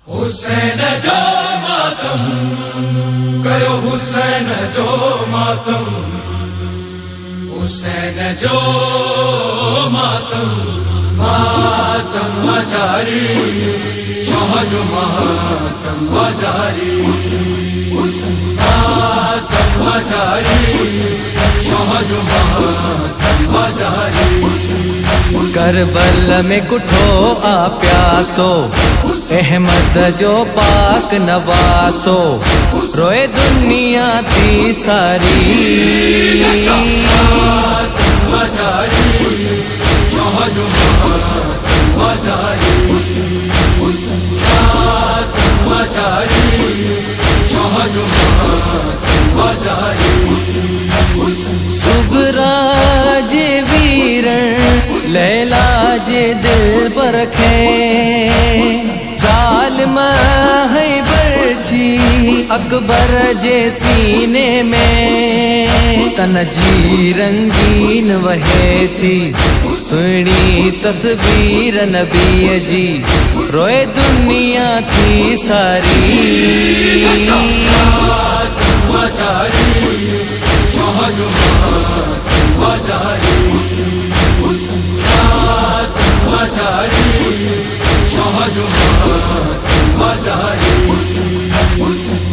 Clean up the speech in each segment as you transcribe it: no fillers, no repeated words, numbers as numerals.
हुसैन जो मातम कयो, हुसैन जो मातम, हुसैन जो मातम, मातम जारी, शाह जो मातम जारी, मातम जारी, शाह जो मातम जारी। करबल में कुठो आ प्यासो, अहमद जो पाक नवासो, रोए दुनिया थी सारी। सुबराज वीरण लैला जे दिल पर रखे, जालिम है बरछी अकबर जे सीने में, तन जी रंगीन वहे थी सुनी तस्वीर नबी जी, रोए दुनिया थी सारी।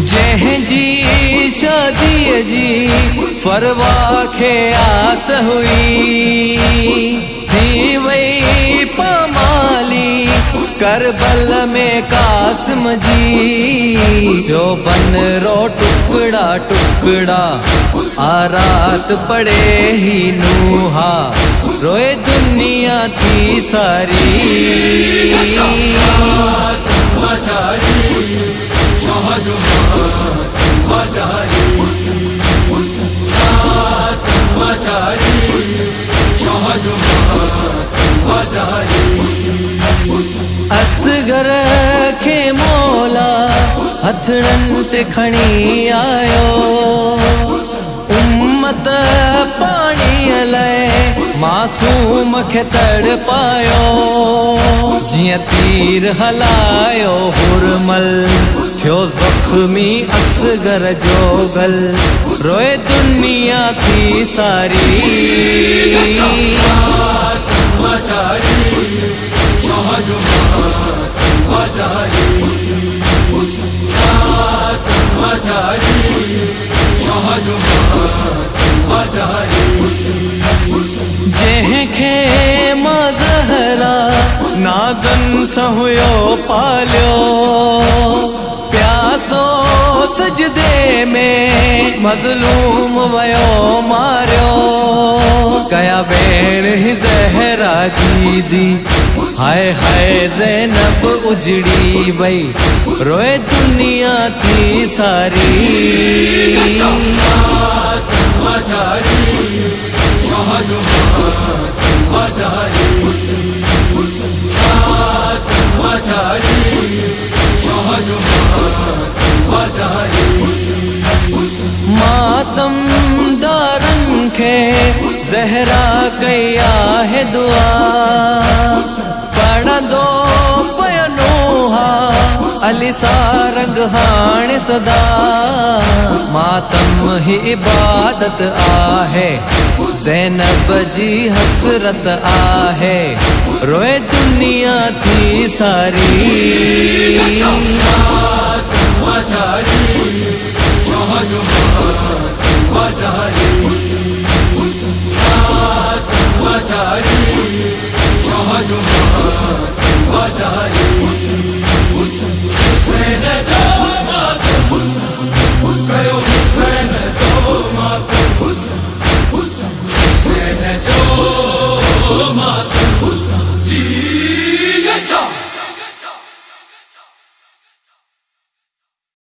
जंहिं जी शादी जी फरवा खे आस हुई, थी वई पामाली करबल में कासिम जी, जो बन रो टुकड़ा टुकड़ा आरात पड़े ही नूहा, रोए दुनिया थी सारी। असगर खे मौला हथड़न ते खणी आयो, उम्मत पानी लाए मासूम खे तड़ पायो, जिया तीर हलायो हुरमल थियो जख्मी असगर जो गल, रोए दुनिया थी सारी। जंहिंखे मां ज़हरा नाज़न सां हुयो पालियो, प्यासो सजदे में मज़लूम वयो मारियो, कया भेण ज़हरा जी दी, हाय हाय ज़ैनब उजड़ी वई, रोए दुनिया थी सारी। मातम दारन खे ज़हरा कया है दुआ, पढ़ंदो पयनो हा अली सारंग हाणे सदा, मातम ही इबादत आहे ज़ैनब जी हसरत आहे, रोए दुनिया थी सारी।